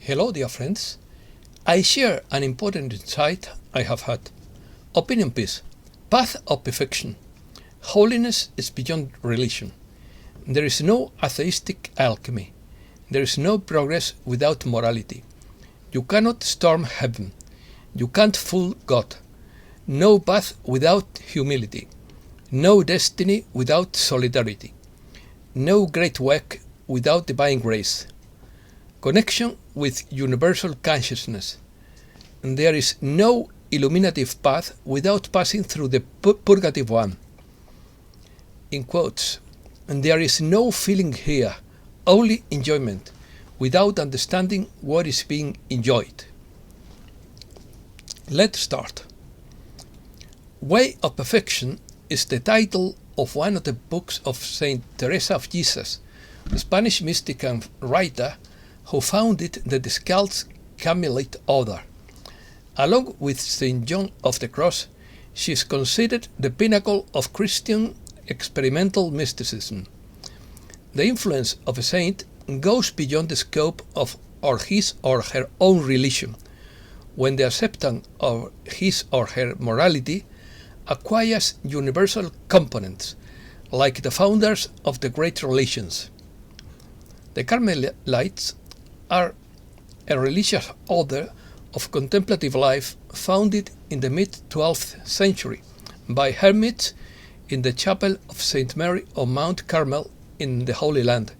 Hello, dear friends. I share an important insight I have had. Opinion piece. Path of perfection. Holiness is beyond religion. There is no atheistic alchemy. There is no progress without morality. You cannot storm heaven. You can't fool God. No path without humility. No destiny without solidarity. No great work without divine grace. Connection with universal consciousness. There is no illuminative path without passing through the purgative one. In quotes, there is no feeling here, only enjoyment, without understanding what is being enjoyed. Let's start. Way of Perfection is the title of one of the books of Saint Teresa of Jesus, the Spanish mystic and writer who founded the Descalz Carmelite order. Along with Saint John of the Cross, she is considered the pinnacle of Christian experimental mysticism. The influence of a saint goes beyond the scope of his or her own religion, when the acceptance of his or her morality acquires universal components, like the founders of the great religions. The Carmelites are a religious order of contemplative life founded in the mid-12th century by hermits in the chapel of St. Mary of Mount Carmel in the Holy Land,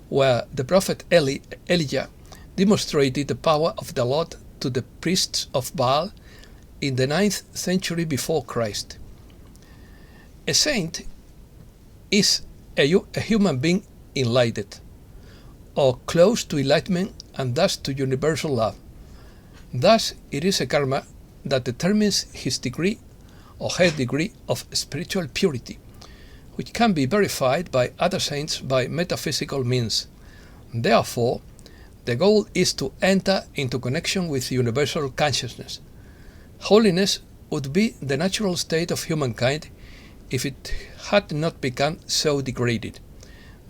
where the prophet Elijah demonstrated the power of the Lord to the priests of Baal in the 9th century before Christ. A saint is a human being enlightened, or close to enlightenment and thus to universal love. Thus, it is a karma that determines his degree or her degree of spiritual purity, which can be verified by other saints by metaphysical means. Therefore, the goal is to enter into connection with universal consciousness. Holiness would be the natural state of humankind if it had not become so degraded.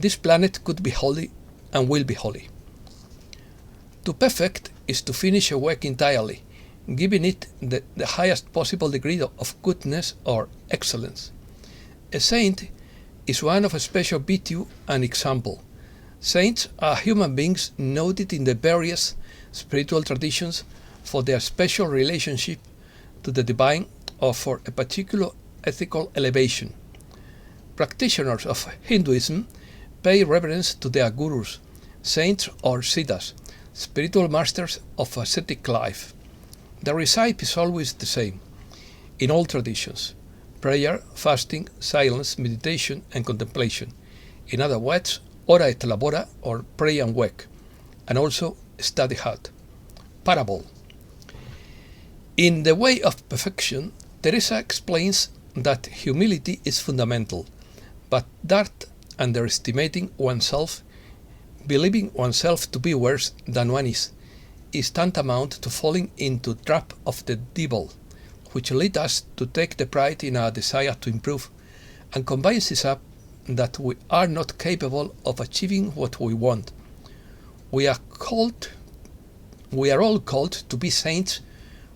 This planet could be holy and will be holy. To perfect is to finish a work entirely, giving it the highest possible degree of goodness or excellence. A saint is one of a special virtue and example. Saints are human beings noted in the various spiritual traditions for their special relationship to the divine or for a particular ethical elevation. Practitioners of Hinduism pay reverence to their gurus, saints or siddhas, spiritual masters of ascetic life. The recipe is always the same in all traditions: prayer, fasting, silence, meditation, and contemplation. In other words, ora et labora, or pray and work, and also study hard. Parable. In The Way of Perfection, Teresa explains that humility is fundamental, but that underestimating oneself, believing oneself to be worse than one is tantamount to falling into the trap of the devil, which leads us to take the pride in our desire to improve and convinces us that we are not capable of achieving what we want. We are all called to be saints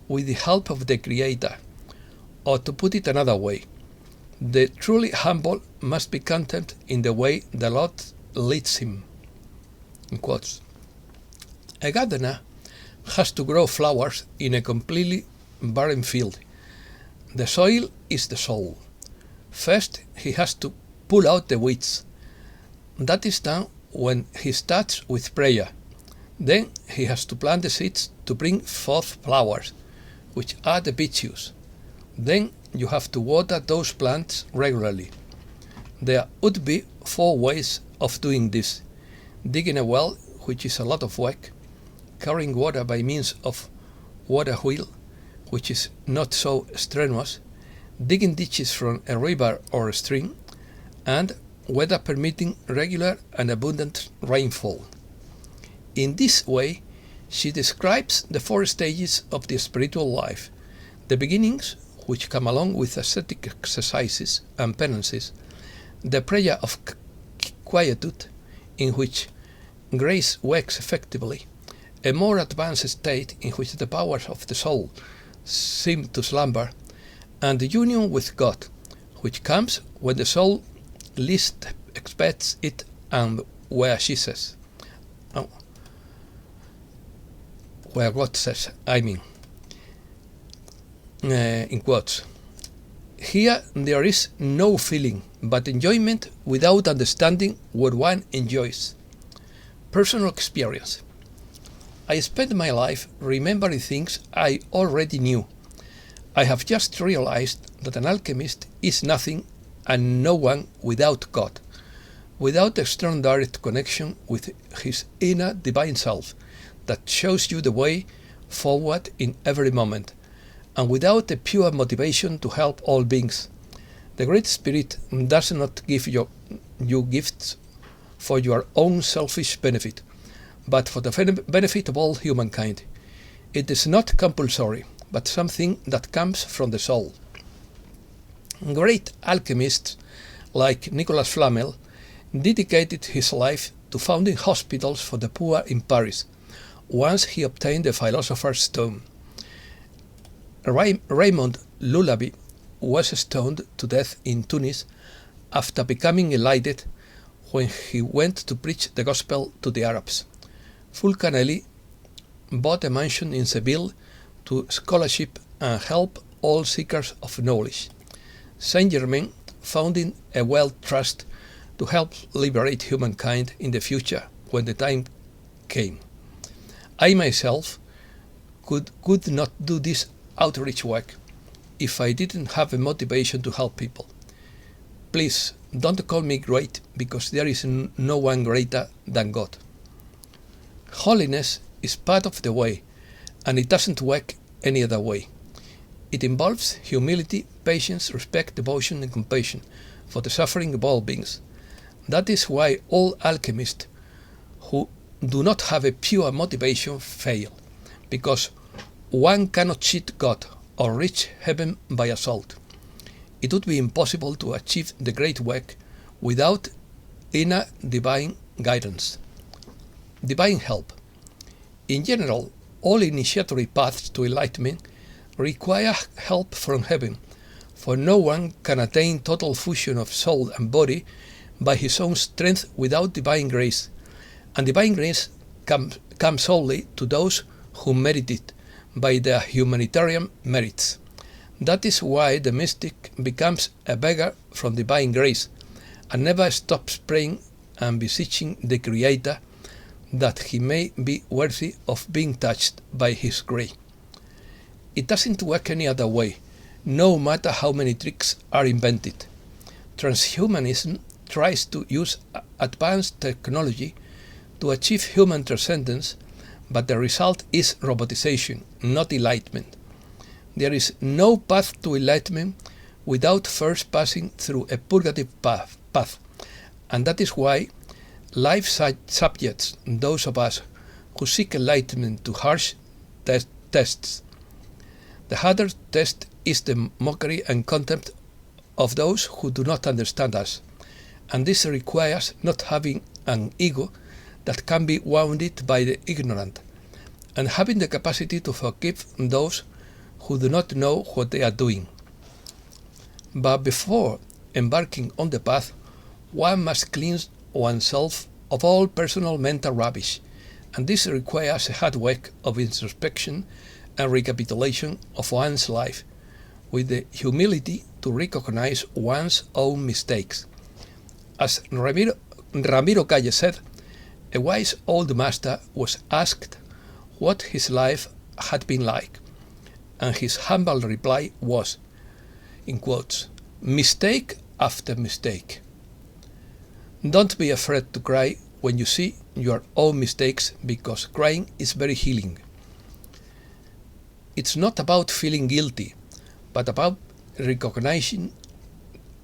with the help of the Creator. Or to put it another way, the truly humble must be content in the way the Lord leads him. In quotes. A gardener has to grow flowers in a completely barren field. The soil is the soul. First, he has to pull out the weeds. That is done when he starts with prayer. Then he has to plant the seeds to bring forth flowers, which are the virtues. Then you have to water those plants regularly. There would be 4 ways of doing this: digging a well, which is a lot of work; carrying water by means of water wheel, which is not so strenuous; digging ditches from a river or a stream; and, weather permitting, regular and abundant rainfall. In this way, she describes the 4 stages of the spiritual life: the beginnings, which come along with ascetic exercises and penances; the prayer of quietude, in which grace works effectively; a more advanced state in which the powers of the soul seem to slumber, and the union with God, which comes when the soul least expects it and where she says, where God says, in quotes. Here there is no feeling, but enjoyment without understanding what one enjoys. Personal experience. I spent my life remembering things I already knew. I have just realized that an alchemist is nothing and no one without God, without a strong direct connection with his inner divine self that shows you the way forward in every moment, and without a pure motivation to help all beings. The Great Spirit does not give you gifts for your own selfish benefit, but for the benefit of all humankind. It is not compulsory, but something that comes from the soul. Great alchemists like Nicolas Flamel dedicated his life to founding hospitals for the poor in Paris, once he obtained the Philosopher's Stone. Raymond Lullaby was stoned to death in Tunis after becoming enlightened when he went to preach the gospel to the Arabs. Fulcanelli bought a mansion in Seville to scholarship and help all seekers of knowledge. Saint-Germain founded a wealth trust to help liberate humankind in the future when the time came. I myself could not do this outreach work if I didn't have a motivation to help people. Please don't call me great, because there is no one greater than God. Holiness is part of the way, and it doesn't work any other way. It involves humility, patience, respect, devotion, and compassion for the suffering of all beings. That is why all alchemists who do not have a pure motivation fail, because one cannot cheat God or reach heaven by assault. It would be impossible to achieve the great work without inner divine guidance. Divine help. In general, all initiatory paths to enlightenment require help from heaven, for no one can attain total fusion of soul and body by his own strength without divine grace, and divine grace comes only to those who merit it by their humanitarian merits. That is why the mystic becomes a beggar from divine grace and never stops praying and beseeching the Creator that he may be worthy of being touched by his grace. It doesn't work any other way, no matter how many tricks are invented. Transhumanism tries to use advanced technology to achieve human transcendence, but the result is robotization, not enlightenment. There is no path to enlightenment without first passing through a purgative path, and that is why life subjects those of us who seek enlightenment to harsh tests. The harder test is the mockery and contempt of those who do not understand us, and this requires not having an ego that can be wounded by the ignorant, and having the capacity to forgive those who do not know what they are doing. But before embarking on the path, one must cleanse oneself of all personal mental rubbish, and this requires a hard work of introspection and recapitulation of one's life, with the humility to recognize one's own mistakes. As Ramiro Calle said, a wise old master was asked what his life had been like, and his humble reply was, in quotes, "Mistake after mistake." Don't be afraid to cry when you see your own mistakes, because crying is very healing. It's not about feeling guilty, but about recognizing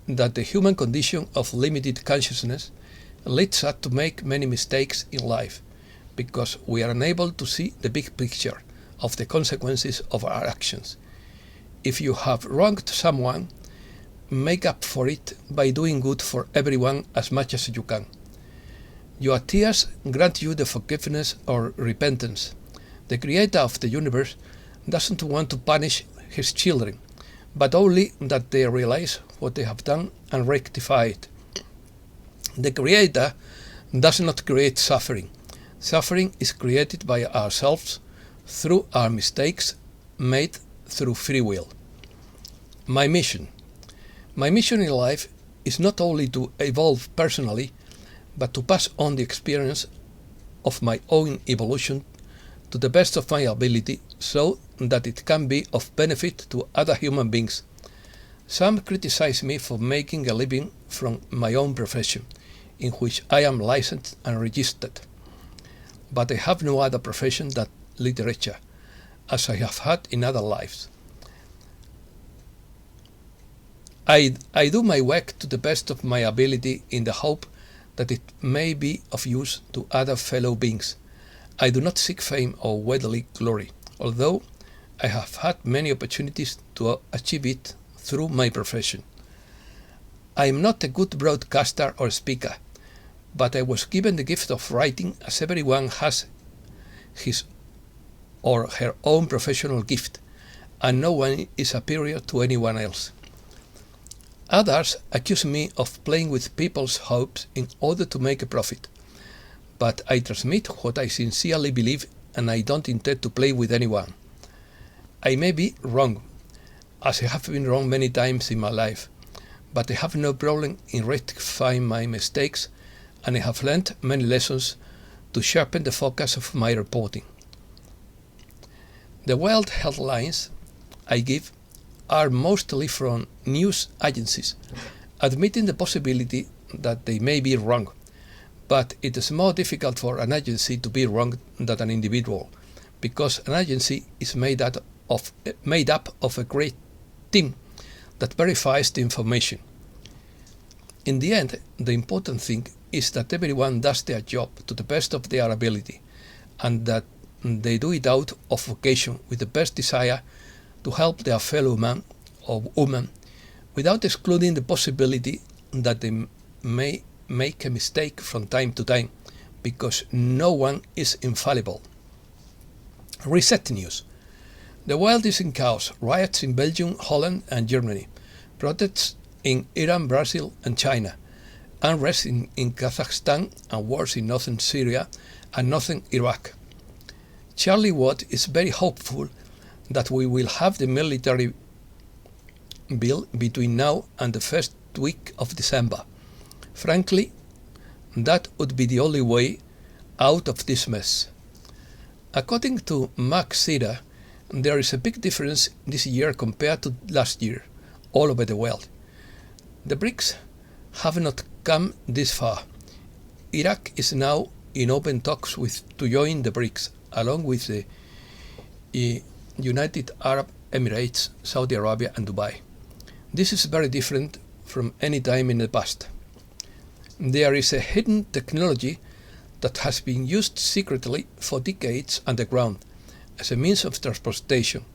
that the human condition of limited consciousness leads us to make many mistakes in life, because we are unable to see the big picture of the consequences of our actions. If you have wronged someone, make up for it by doing good for everyone as much as you can. Your tears grant you the forgiveness or repentance, The creator of the universe doesn't want to punish his children, but only that they realize what they have done and rectify it. The creator does not create suffering. Suffering is created by ourselves through our mistakes made through free will. My mission in life is not only to evolve personally, but to pass on the experience of my own evolution to the best of my ability so that it can be of benefit to other human beings. Some criticize me for making a living from my own profession, in which I am licensed and registered. But I have no other profession than literature, as I have had in other lives. I do my work to the best of my ability in the hope that it may be of use to other fellow beings. I do not seek fame or worldly glory, although I have had many opportunities to achieve it through my profession. I am not a good broadcaster or speaker, but I was given the gift of writing, as everyone has his or her own professional gift, and no one is superior to anyone else. Others accuse me of playing with people's hopes in order to make a profit, but I transmit what I sincerely believe, and I don't intend to play with anyone. I may be wrong, as I have been wrong many times in my life, but I have no problem in rectifying my mistakes, and I have learned many lessons to sharpen the focus of my reporting. The world headlines I give are mostly from news agencies, admitting the possibility that they may be wrong, but it is more difficult for an agency to be wrong than an individual, because an agency is made up of a great team that verifies the information. In the end, the important thing is that everyone does their job to the best of their ability, and that they do it out of vocation with the best desire to help their fellow man or woman, without excluding the possibility that they may make a mistake from time to time, because no one is infallible. Reset news. The world is in chaos. Riots in Belgium, Holland and Germany. Protests in Iran, Brazil and China. Unrest in Kazakhstan and wars in northern Syria and northern Iraq. Charlie Watt is very hopeful that we will have the military bill between now and the first week of December. Frankly, that would be the only way out of this mess. According to Mark Seder, there is a big difference this year compared to last year, all over the world. The BRICS have not come this far. Iraq is now in open talks to join the BRICS, along with the United Arab Emirates, Saudi Arabia and Dubai. This is very different from any time in the past. There is a hidden technology that has been used secretly for decades underground as a means of transportation,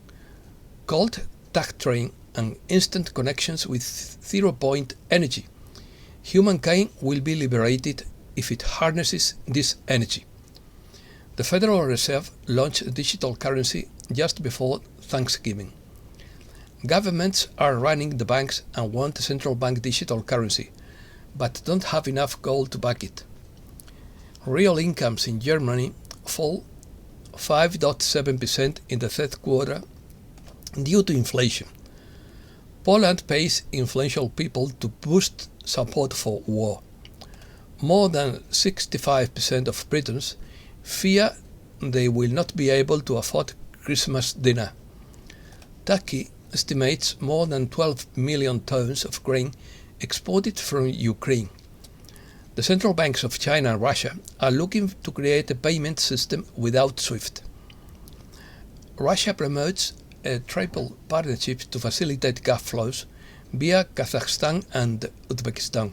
called tag train and instant connections with zero-point energy. Humankind will be liberated if it harnesses this energy. The Federal Reserve launched a digital currency just before Thanksgiving. Governments are running the banks and want a central bank digital currency, but don't have enough gold to back it. Real incomes in Germany fall 5.7% in the third quarter due to inflation. Poland pays influential people to boost support for war. More than 65% of Britons fear they will not be able to afford Christmas dinner. Turkey estimates more than 12 million tons of grain exported from Ukraine. The central banks of China and Russia are looking to create a payment system without SWIFT. Russia promotes a triple partnership to facilitate gas flows via Kazakhstan and Uzbekistan.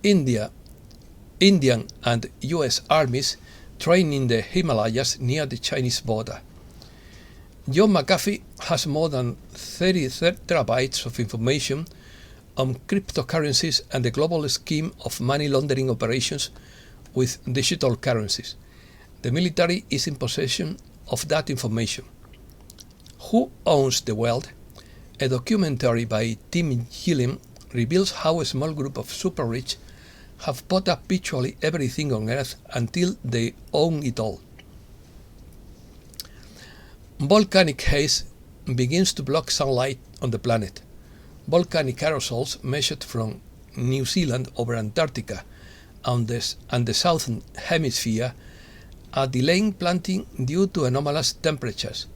Indian and US armies train in the Himalayas near the Chinese border. John McAfee has more than 30 terabytes of information on cryptocurrencies and the global scheme of money laundering operations with digital currencies. The military is in possession of that information. Who owns the world? A documentary by Tim Gilliam reveals how a small group of super-rich have bought up virtually everything on Earth until they own it all. Volcanic haze begins to block sunlight on the planet. Volcanic aerosols measured from New Zealand over Antarctica and the southern hemisphere are delaying planting due to anomalous temperatures.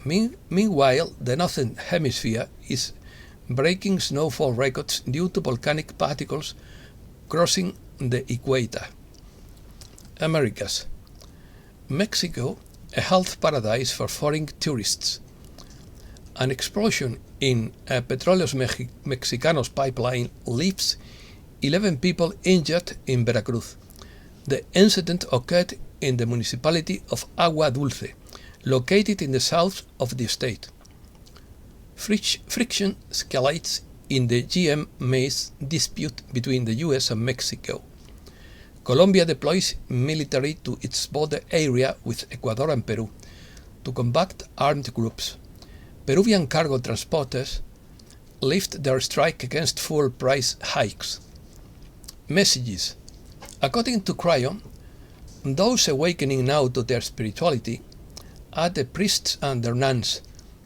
Meanwhile, the northern hemisphere is breaking snowfall records due to volcanic particles crossing the equator. Americas. Mexico, a health paradise for foreign tourists. An explosion in a Petróleos Mexicanos pipeline leaves 11 people injured in Veracruz. The incident occurred in the municipality of Agua Dulce, located in the south of the state. Friction escalates in the GM maize dispute between the US and Mexico. Colombia deploys military to its border area with Ecuador and Peru to combat armed groups. Peruvian cargo transporters lift their strike against fuel price hikes. Messages. According to Cryon, those awakening now to their spirituality are the priests and their nuns,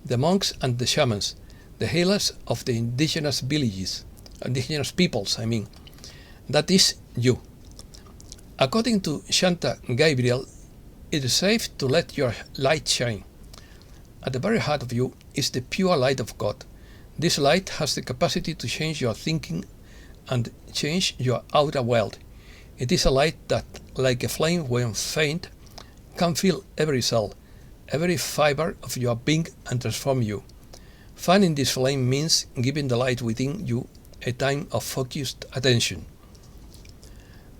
the monks and the shamans, the healers of the indigenous peoples. That is you. According to Shanta Gabriel, it is safe to let your light shine. At the very heart of you is the pure light of God. This light has the capacity to change your thinking and change your outer world. It is a light that, like a flame when faint, can fill every cell, every fiber of your being and transform you. Fanning this flame means giving the light within you a time of focused attention.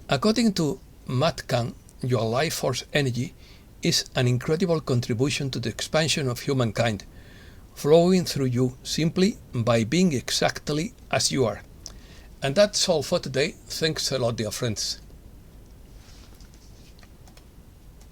According to Matt Kahn, your life force energy is an incredible contribution to the expansion of humankind, flowing through you simply by being exactly as you are. And that's all for today. Thanks a lot, dear friends.